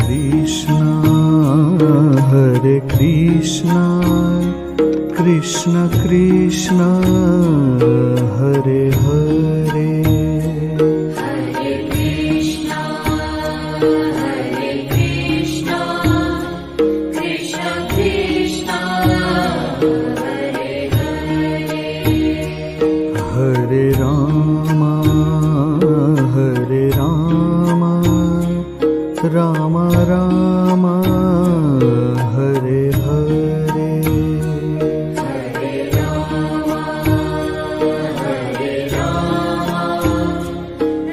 Krishna Krishna Krishna Hare Hare Hare Krishna Krishna Krishna Hare Hare Hare Rama Rama Rama Hare Hare Hare Rama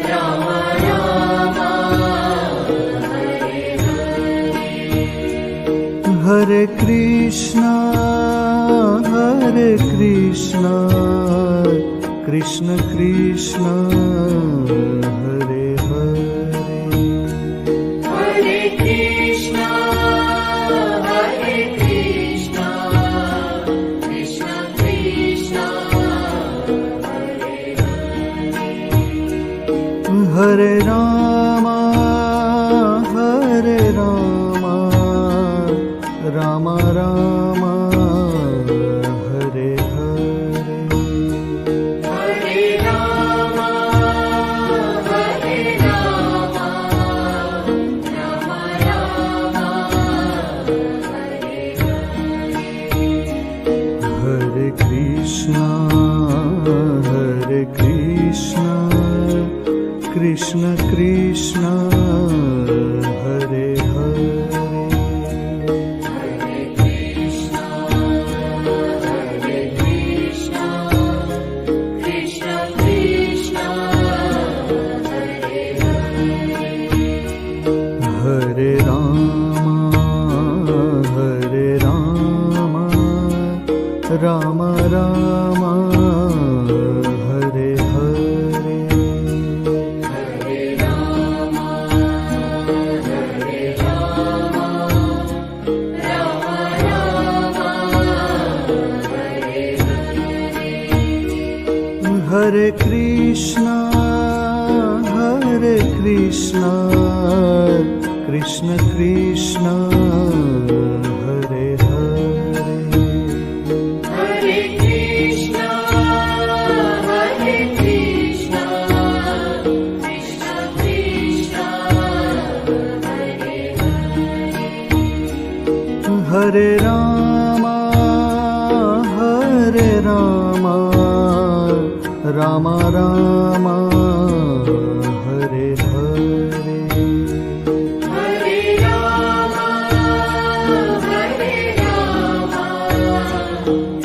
Rama Rama Hare Hare Hare Krishna Krishna Krishna Hare Hare Hare Krishna Krishna Krishna Hare Hare Hare Rama Rama Rama Hare Hare Hare Rama Rama Rama Hare Hare Krishna Krishna Krishna Hare Hare Hare Krishna Krishna Krishna Hare Hare Hare Rama Rama Rama Hare Hare Hare Rama Rama Rama Hare Hare Hare Krishna Krishna Krishna Hare Hare Hare Krishna Krishna Krishna Hare Hare Hare Rama Rama Rama Hare Hare Hare Rama Rama Rama Hare Hare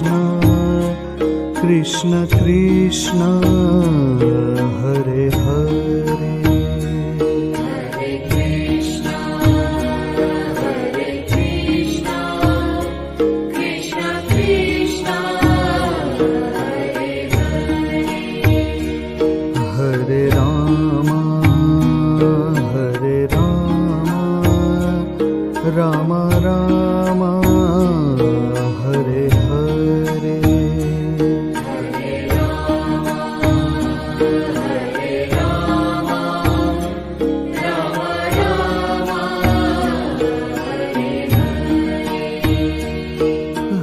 Krishna Krishna Krishna Hare Hare Hare Krishna Krishna Krishna Hare Hare Hare Rama Rama Rama Hare Hare Hare Rama Rama Rama Hare Hare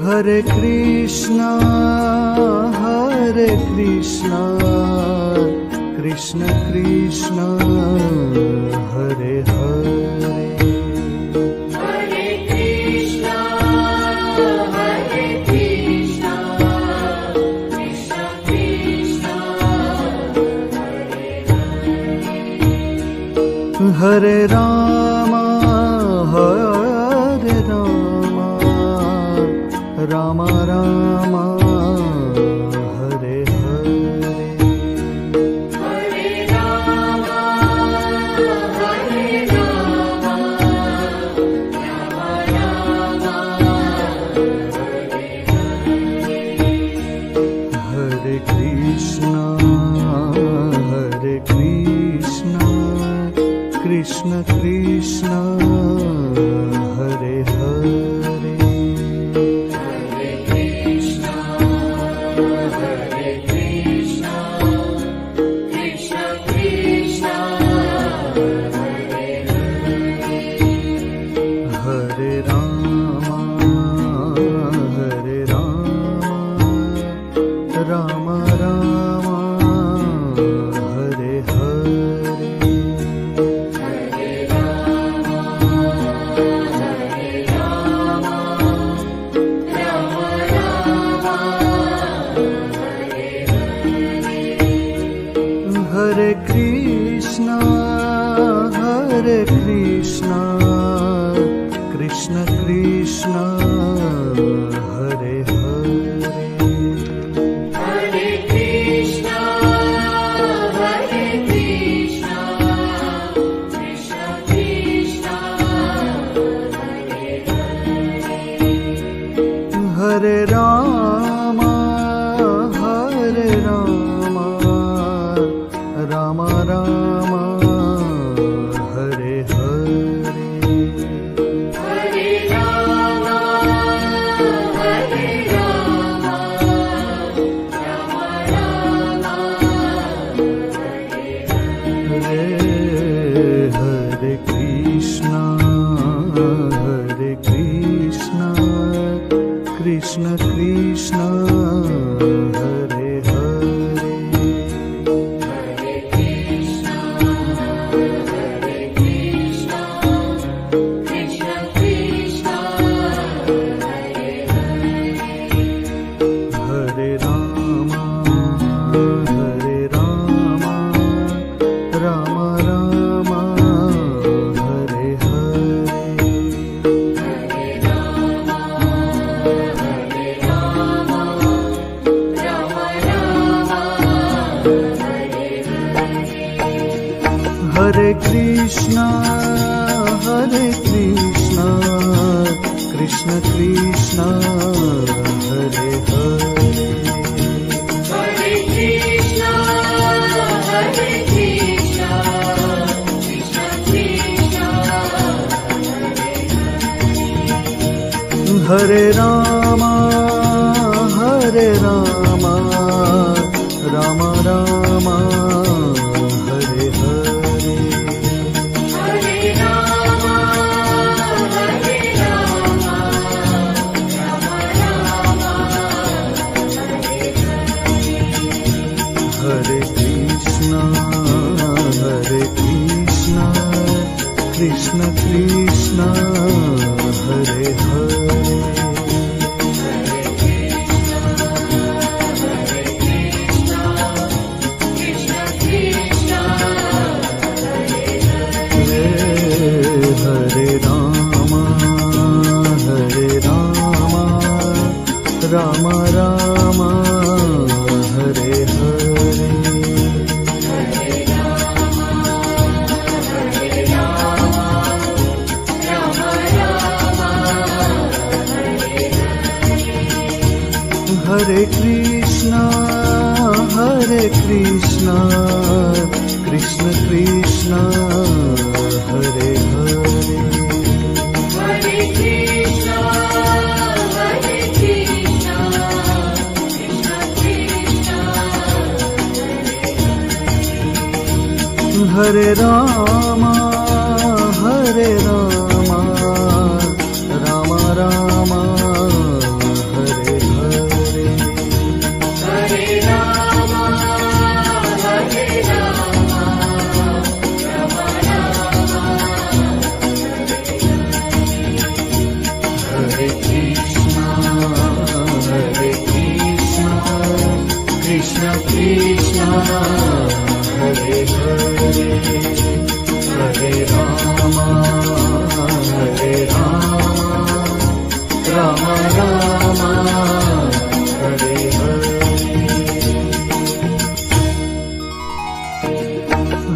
Hare Krishna Krishna Krishna Hare Hare Hare Krishna Krishna Krishna Hare Rama Rama Rama Hare Hare Hare Rama Rama Rama Hare Krishna Krishna Krishna Hare Hare Hare Hare Ram Ram Ram Hare Hare Hare Ram Ram Ram Hare Hare Krishna Krishna Krishna Hare Hare Hare Krishna Krishna Krishna Hare Hare Ram Ram Ram Hare Hare Hare Krishna Krishna Krishna Hare Hare Hare Krishna Krishna Krishna Hare Ram Ram Ram Hare Hare Hare Ram Hare Krishna Krishna Krishna Hare Hare Hare Ram Ram Ram Hare Hare Hare Krishna Krishna Krishna Hare Hare Hare Krishna Krishna Krishna Hare Ram Ram Ram Hare Hare Hare Ram Hare Krishna Krishna Krishna Hare Hare Hare Ram Ram Ram Hare Hare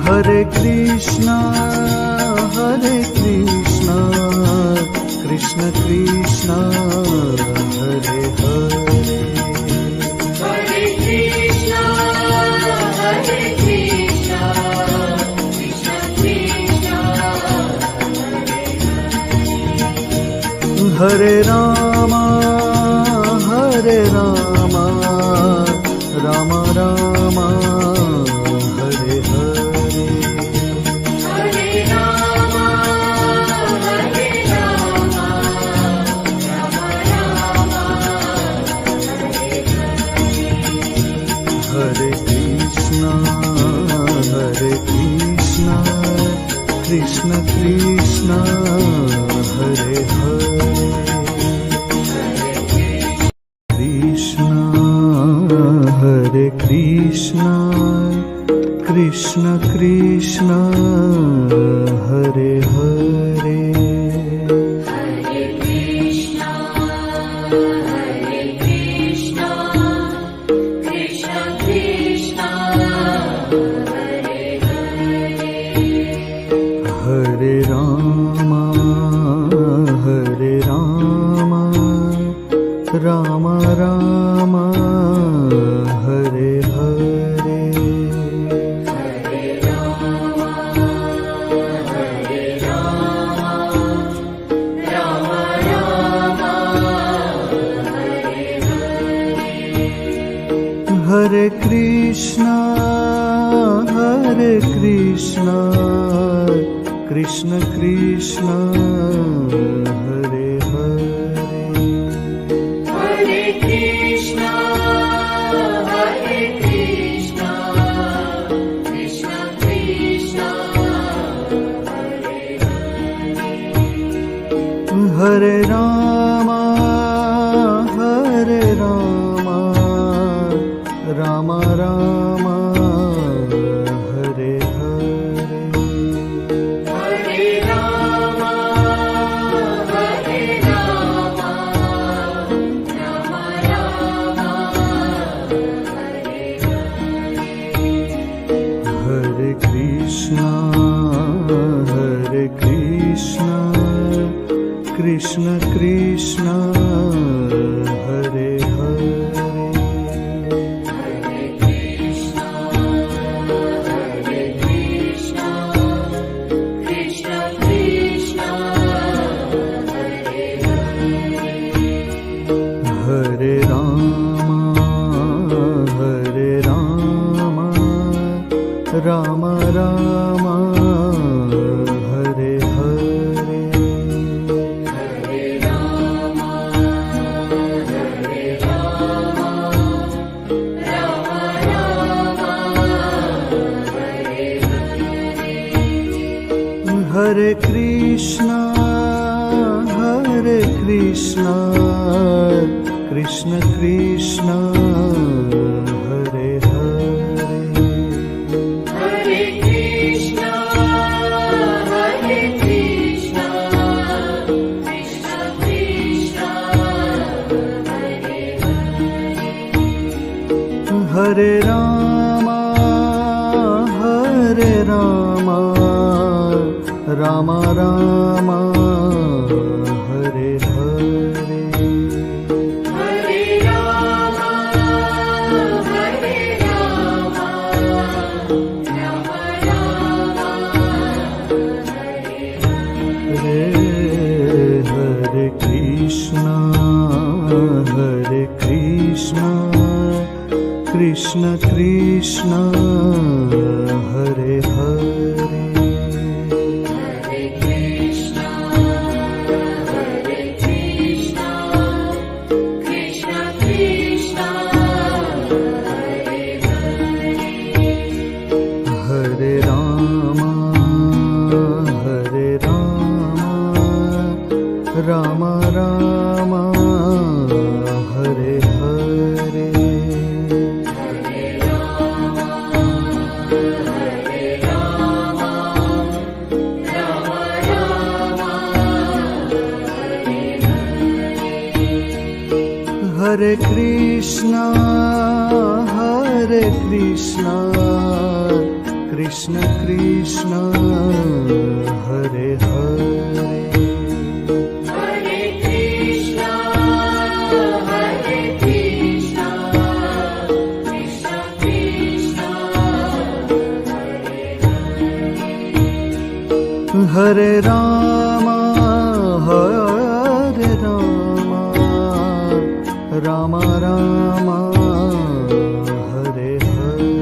Hare Krishna Krishna Krishna Hare Hare Hare Krishna Krishna Krishna Hare Ram Ram Ram Hare Hare Hare Ram Hare Krishna Krishna Krishna Hare Hare Krishna Ram Ram Hare Hare Hare Krishna Krishna Krishna Hare Hare Hare Krishna, Hare Krishna, Krishna Krishna, Hare Hare. Hare Ram Ram Ram Hare Hare Hare Rama, Hare Rama, Rama Rama, Hare Hare. Hare Krishna Krishna Krishna Hare Hare Hare Krishna, Hare Krishna, Krishna Krishna, Hare Hare. Hare Ram Ram Ram Hare Hare Hare Rama, Hare Rama, Rama Rama, Hare Hare. Hare Krishna Krishna Krishna Hare Hare Hare Krishna, Hare Krishna, Krishna Krishna, Hare Hare. Hare Ram Ram Ram Hare Hare Hare Rama, Hare Rama, Rama Rama, Hare Hare. Hare Krishna Krishna Krishna Hare Hare Hare Krishna, Hare Krishna, Krishna Krishna, Hare Hare. Hare Ram Ram Ram Hare Hare Hare Rama, Hare Rama, Rama Rama, Hare Hare. Hare Krishna Krishna Krishna Hare Hare Hare Krishna, Hare Krishna, Krishna Krishna, Hare Hare. Hare Ram Ram Ram Hare Hare Hare Rama, Hare Rama, Rama Rama, Hare Hare.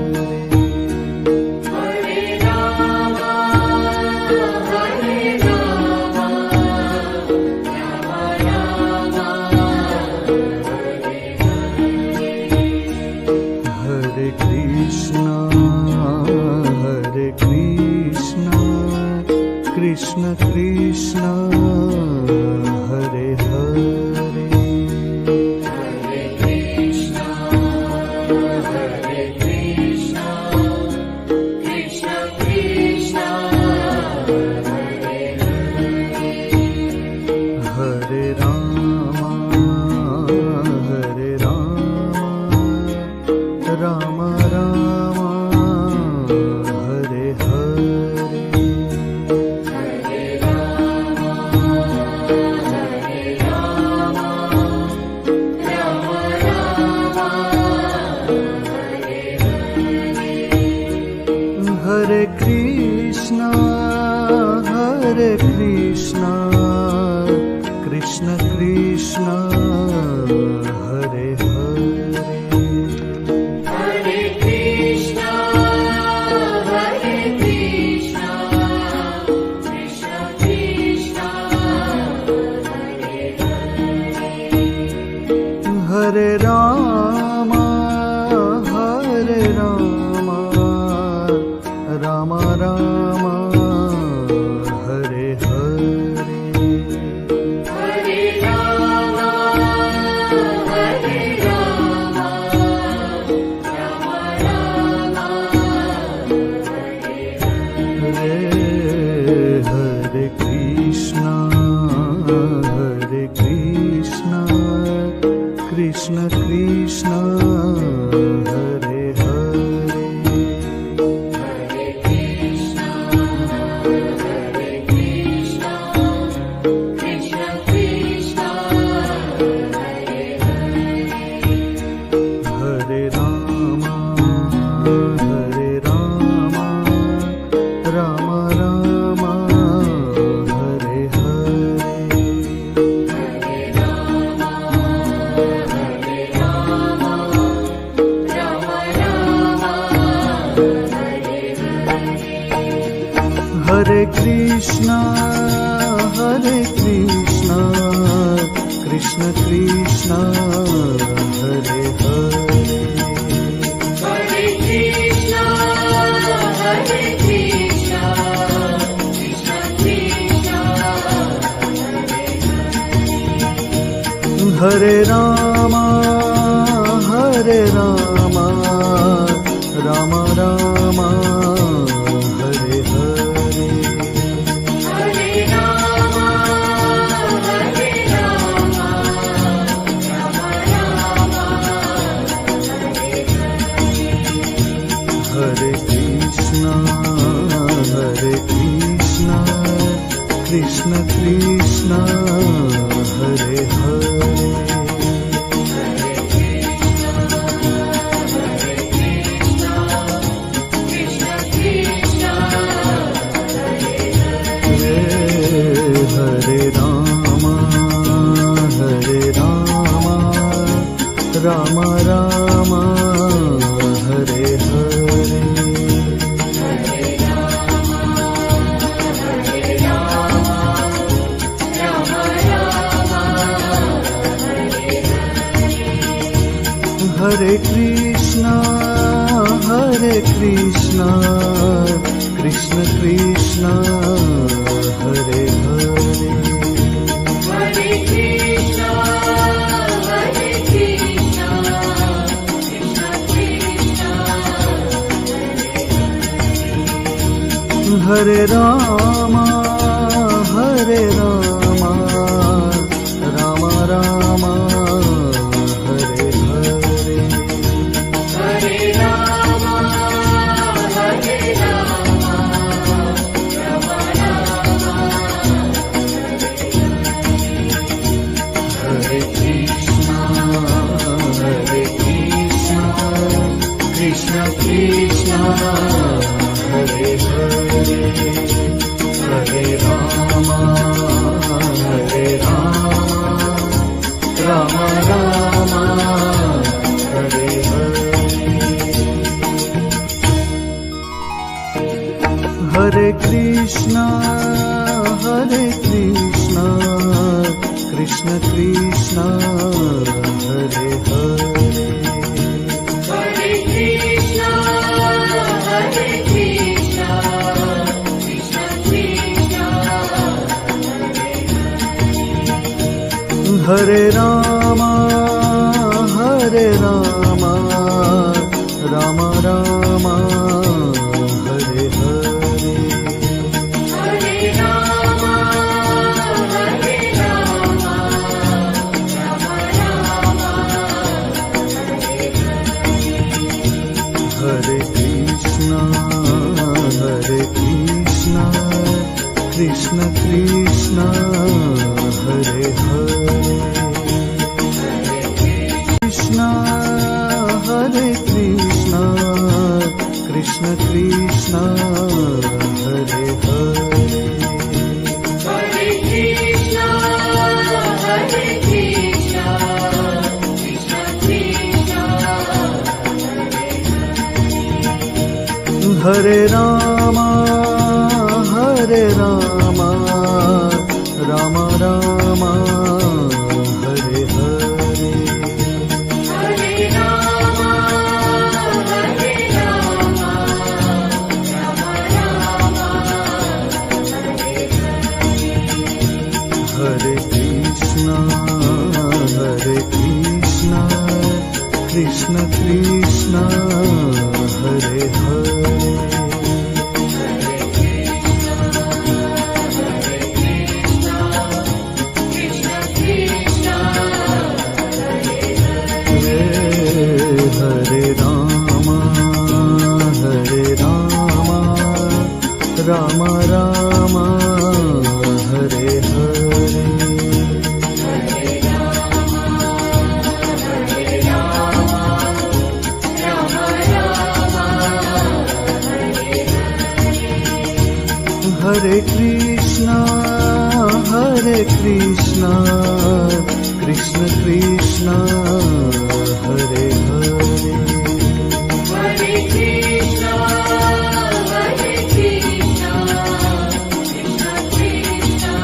Hare Krishna Krishna Krishna Hare Hare Hare Krishna, Krishna Krishna Krishna Hare Hare Hare Krishna, Hare Krishna, Krishna Krishna, Hare Hare. Hare Rama Rama Rama Hare Hare Hare Rama, Hare Rama, Rama Rama, Hare Hare. Hare Krishna Krishna Krishna Hare Hare Hare Krishna, Hare Krishna, Krishna Krishna, Hare Hare. Hare Rama Rama Rama Hare Hare Hare Rama, Hare Rama, Rama Rama, Hare Hare. Hare Krishna Krishna Krishna Hare Hare Hare Krishna, Hare Krishna, Krishna Krishna, Hare Hare. Hare Rama Rama Rama Hare Hare Hare Rama, Hare Rama, Rama Rama, Hare Hare. Hare Krishna Krishna Krishna Hare Hare Hare Krishna, Hare Krishna, Krishna Krishna, Hare Hare. Hare Rama Rama Rama Hare Hare Hare Rama, Hare Rama, Rama Rama, Hare Hare. Hare Krishna Krishna Krishna Hare Hare Hare Krishna, Hare Krishna, Krishna Krishna, Hare Hare. Hare Rama Rama Rama Hare Hare Hare Rama, Hare Rama, Rama Rama, Hare Krishna Krishna Krishna Hare Hare Hare Rama Rama Rama Hare Hare Hare Krishna Krishna Krishna Hare Hare Hare Krishna, Hare Krishna, Krishna Krishna, Hare Hare. Hare Rama Rama Rama Hare Hare Hare Rama, Hare Rama, Rama Rama, Hare Hare. Hare Krishna Krishna Krishna Hare Hare Krishna Krishna Krishna Hare Hare Hare Krishna, Hare Krishna, Krishna Krishna, Hare Ram Ram Ram Hare Hare Hare Rama, Hare Rama, Rama Rama, Hare Krishna Krishna Krishna Hare Hare Krishna Krishna, Hare Ram Ram Ram Hare Hare Hare Krishna Krishna Krishna Hare Hare Hare Krishna, Hare Krishna, Krishna Krishna,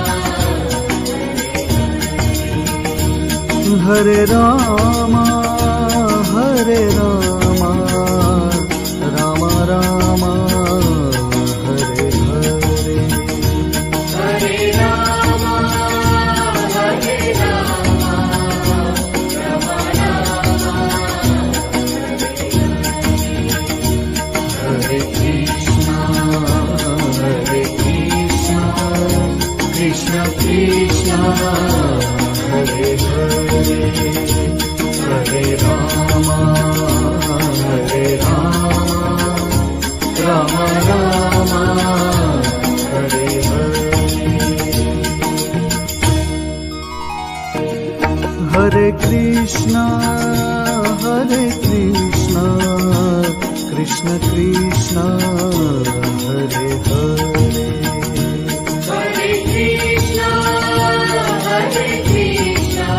Hare Ram Ram Ram Hare Hare Hare Rama, Hare Rama, Rama Rama, Hare Krishna Krishna Krishna Hare Hare Hare Ram Ram Ram Hare Hare Hare Krishna Krishna Krishna Hare Hare Hare Krishna, Hare Krishna,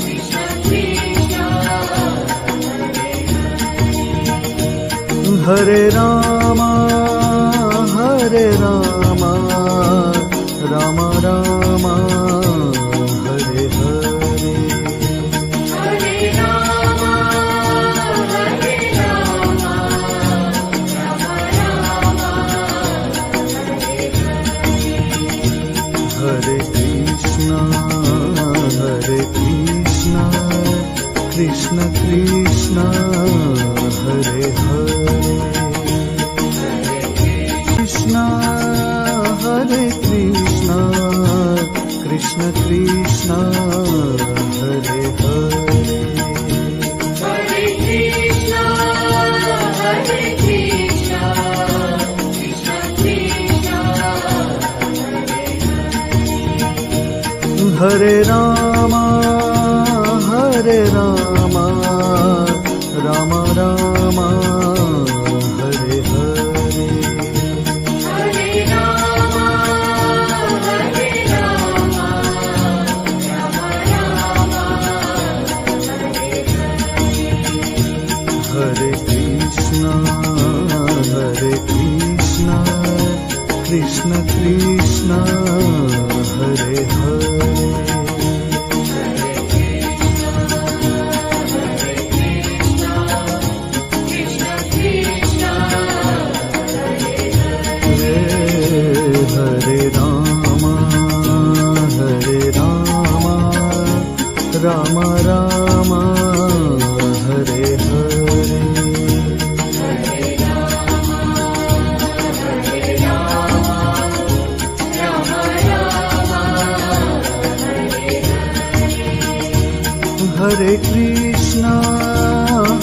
Krishna Krishna, Hare Ram Ram Ram Hare Hare Hare Rama, Hare Rama, Rama Rama, Hare Krishna Krishna Krishna Hare Hare Krishna Krishna Krishna Hare Hare Hare Krishna, Hare Krishna, Krishna Krishna, Hare Ram Ram Ram Hare Hare Hare Rama, Hare Rama, Rama Rama, Hare Krishna Krishna Krishna Hare Hare Krishna Krishna, Hare Ram Ram Ram Hare Hare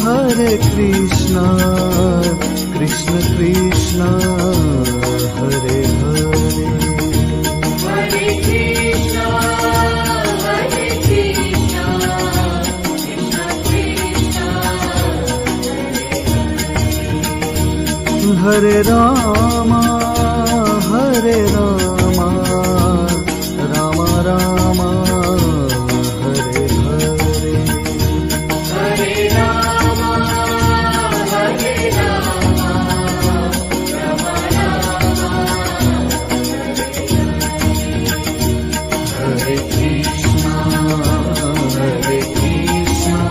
Hare Krishna Krishna Krishna Hare Hare Hare Krishna, Hare Krishna, Krishna Krishna, Hare Rama Ram Ram Hare Hare. Hare Rama Ram Ram Hare Krishna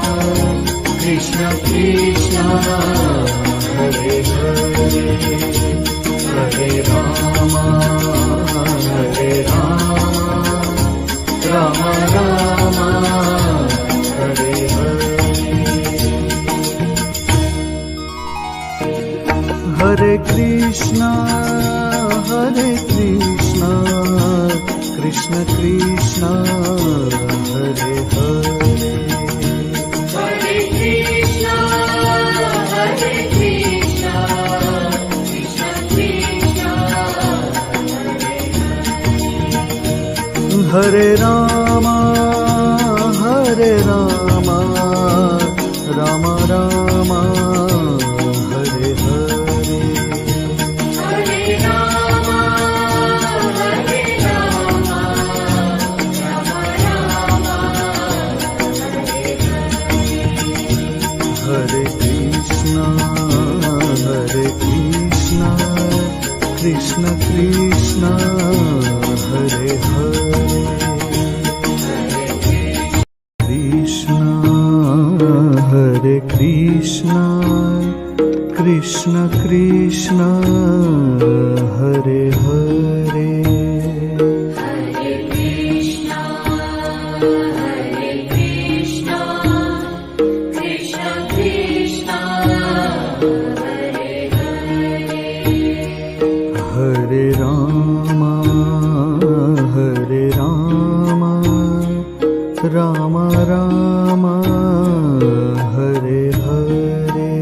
Krishna Krishna Hare Hare. Hare Ram Ram Ram Hare Hare. Hare Krishna Krishna Krishna Hare Hare. Hare Krishna Krishna Krishna Hare Ram Ram Ram Hare Hare. Hare Rama Ram Ram Hare Krishna Krishna Krishna Hare Hare. Krishna Hare Krishna Krishna Krishna Hare Hare. Hare Krishna Krishna Krishna Hare Hare. Hare Ram Ram Ram Hare Hare.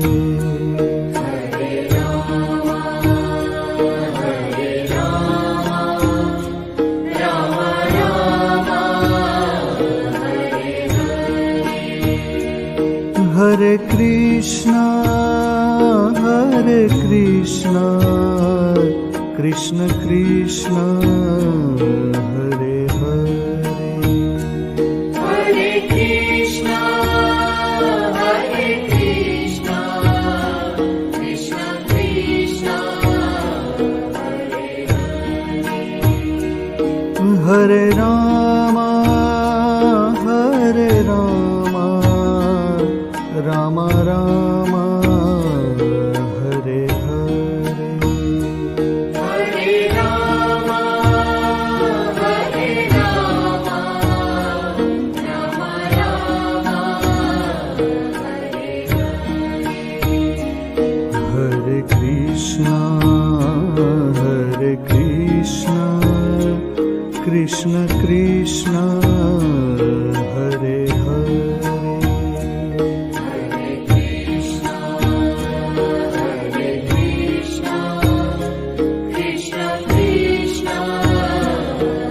Hare Rama Ram Ram Hare Hare. Hare Krishna Krishna Krishna Hare Hare. Hare Krishna Krishna Krishna Hare Hare. Hare Ram Ram Ram Hare Hare. Hare Rama Ram Ram Hare Hare. Hare Krishna Krishna Krishna Hare Hare. Hare Krishna Krishna Krishna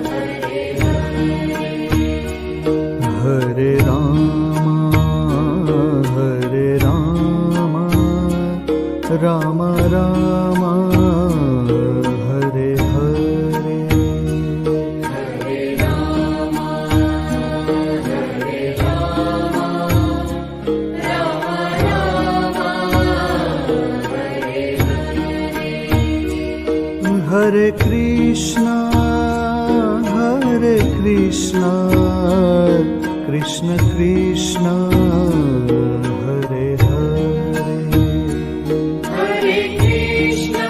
Hare Hare. Hare Ram Ram Ram Hare Hare. Hare Rama Ram Ram Hare Hare. Hare Krishna Krishna Krishna Hare Hare. Hare Krishna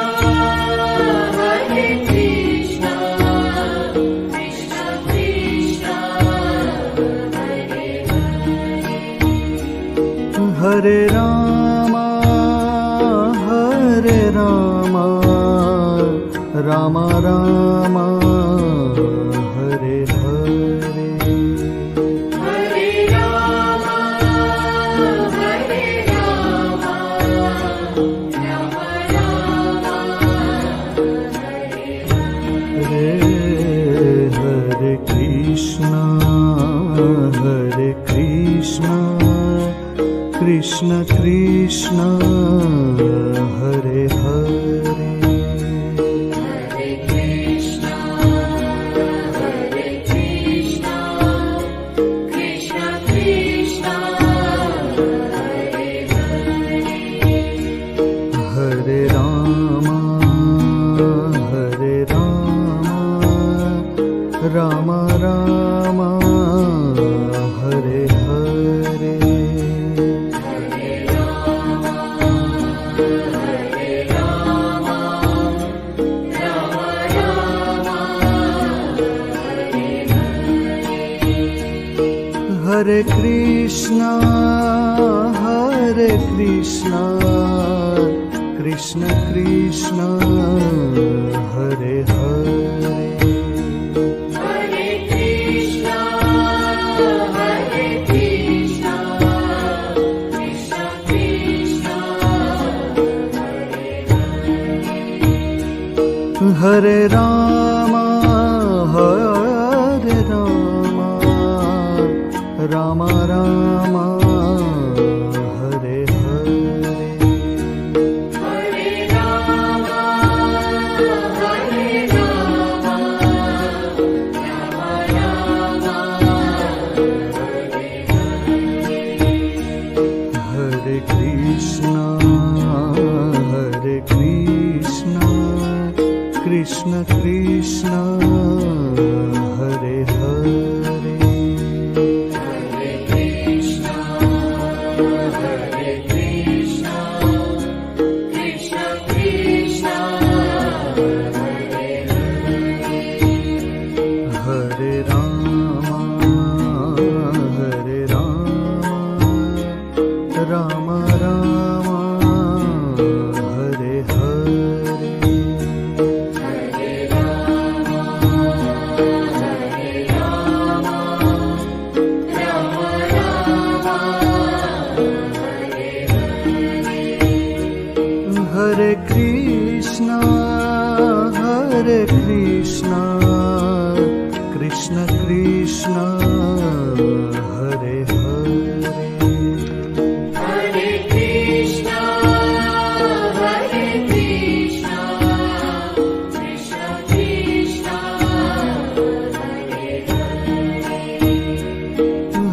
Krishna Krishna Hare Hare. Hare Ram Ram Ram Hare Hare. Hare Rama Ram Ram Hare Hare. Hare Krishna Krishna Krishna Hare Hare. Hare Krishna, Krishna Krishna, Hare Hare. Hare Krishna, Krishna Krishna, Hare Rama, Rama Rama, Hare Hare. Hare Rama, Rama Rama, Hare Krishna, Krishna Krishna, Hare Hare. Rama Rama, Hare Hare. Hare Krishna, Krishna Krishna, Hare Hare. Hare Krishna, Krishna Krishna,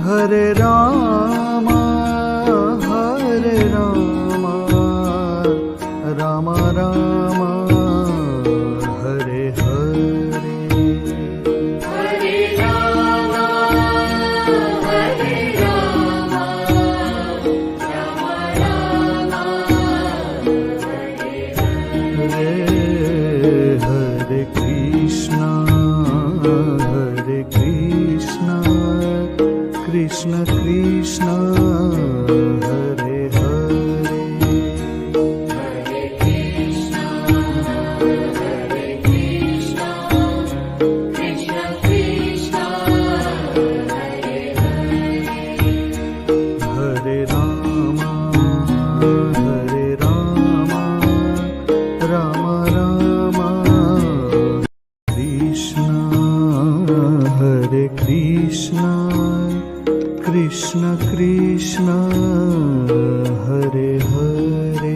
Hare Rama, Rama Rama, Hare Hare. Hare Rama, Rama Rama, Hare Krishna, Krishna Krishna, Hare Hare. Hare Rama, Rama Rama, Krishna, Hare Krishna, Krishna Krishna, Hare Hare.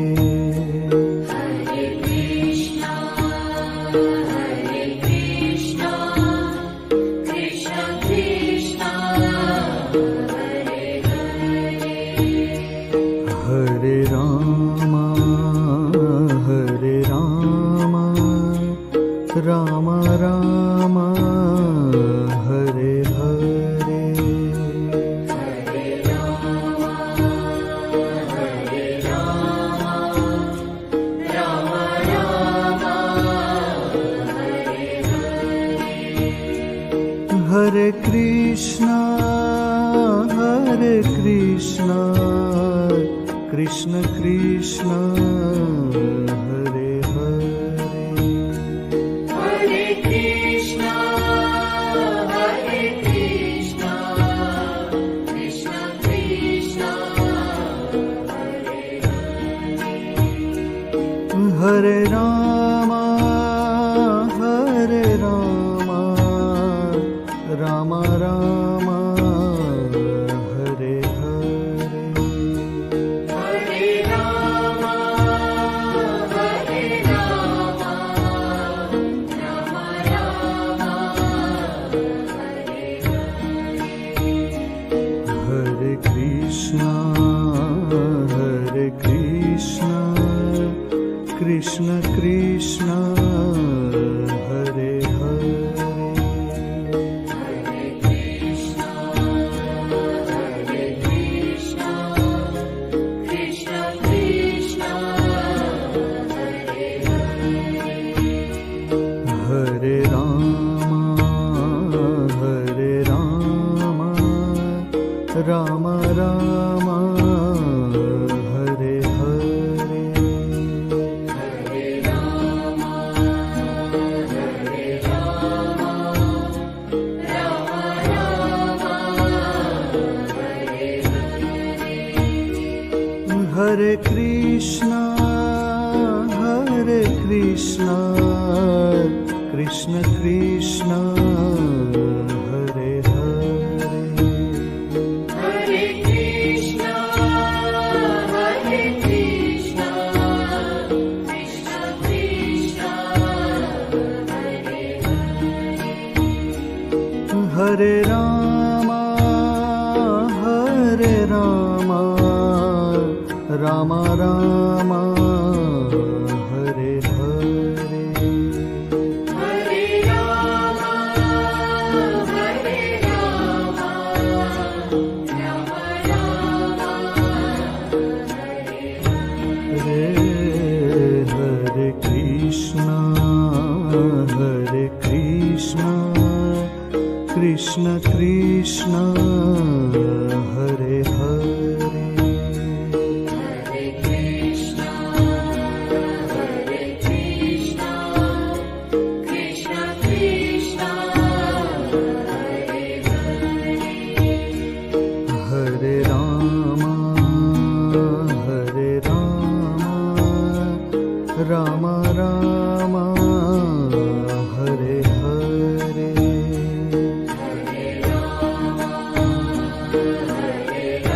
Hare Rama, Rama Rama, Hare Hare. Hare Krishna, Krishna Krishna, Hare Hare. Hare Krishna, Krishna Krishna, Hare Rama, Rama Rama, Hare Hare. Hare Rama, Rama Rama, Hare Krishna, Krishna Krishna, Hare Hare. Hare Rama, Hare Krishna, Krishna Krishna, Hare Hare. Hare Krishna, Krishna Krishna, Hare Hare. Hare Rama, Rama Rama, Hare Hare. Hare Rama, Rama Rama, Hare Hare. Hare Krishna, Krishna Krishna, Hare Hare. Hare Krishna, Krishna Krishna, Hare Hare. Hare Rama, Rama Rama, Hare Hare. Hare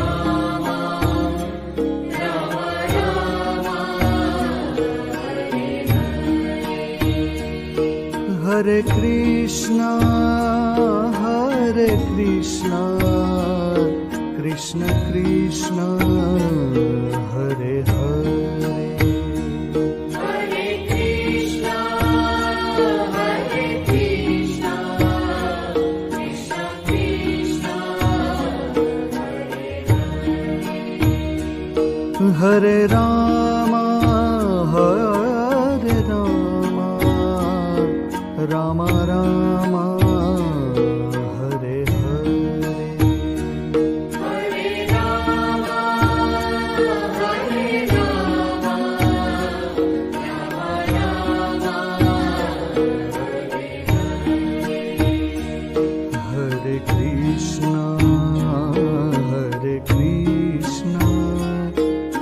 Rama, Rama Rama, Hare Hare. Hare Krishna, Krishna Krishna, Hare Hare. Hare Krishna, Krishna Krishna, Hare Hare. Hare Rama, Rama Rama, Hare Hare. Hare Rama, Rama Rama, Hare Krishna,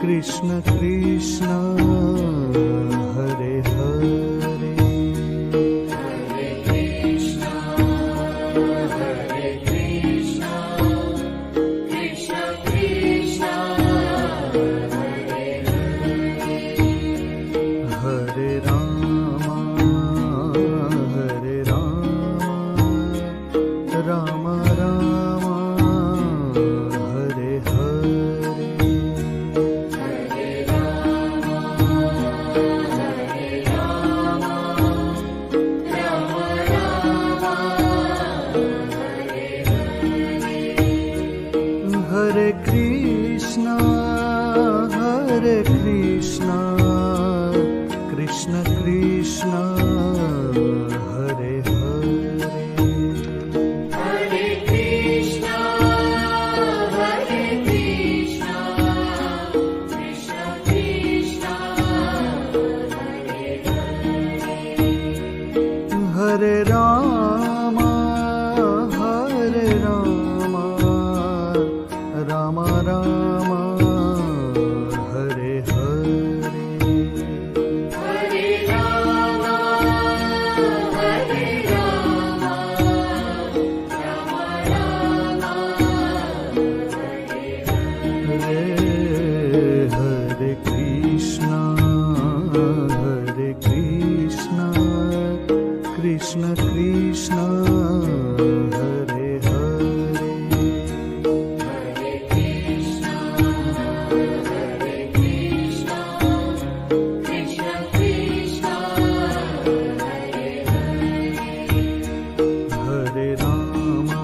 Krishna Krishna, Hare Hare. Hare Krishna, Krishna Krishna, Hare Hare. Hare Rama, Rama Rama, Hare Hare. Hare Rama, Rama Rama, Hare Hare. Hare Krishna, Krishna Krishna, Hare Hare. Hare Krishna, Krishna Krishna, Hare Hare. Hare Rama, Rama Rama, Hare Hare. Hare Rama, Rama Rama, Hare Krishna, Krishna Krishna, Hare Hare. Hare Krishna, Krishna Krishna, Hare Hare. Hare Rama,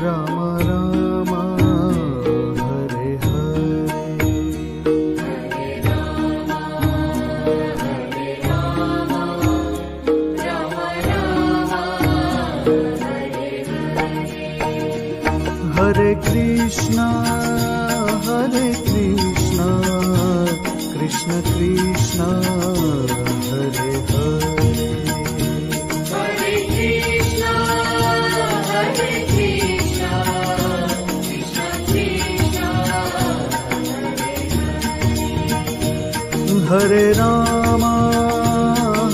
Rama Rama, Hare Hare. Hare Rama, Rama Rama, Hare Hare. Hare Krishna, Krishna Krishna, Hare Hare. Hare Krishna, Krishna Krishna, Hare Rama,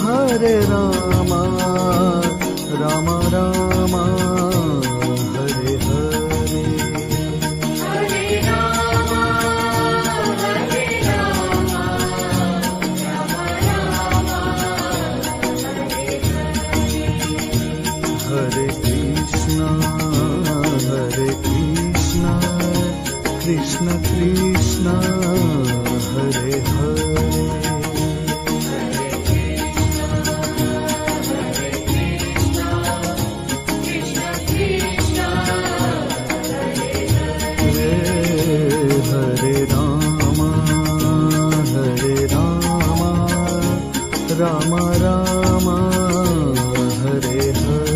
Hare Rama, Rama Rama, Hare Hare. Hare Rama, Hare Rama, Rama Rama, Hare Hare. Hare Krishna, Krishna Krishna, Hare Hare. Krishna Krishna, Hare Hare Rama, Rama Rama, Hare Hare.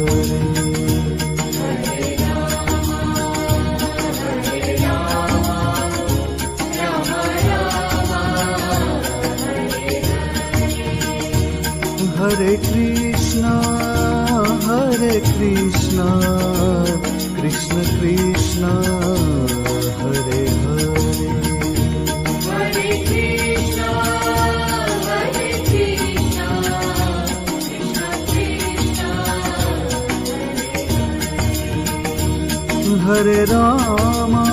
Hare Krishna, Krishna Krishna, Hare Hare. Hare Krishna, Hare Krishna, Krishna Krishna, Hare Rama,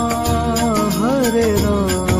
Hare Rama,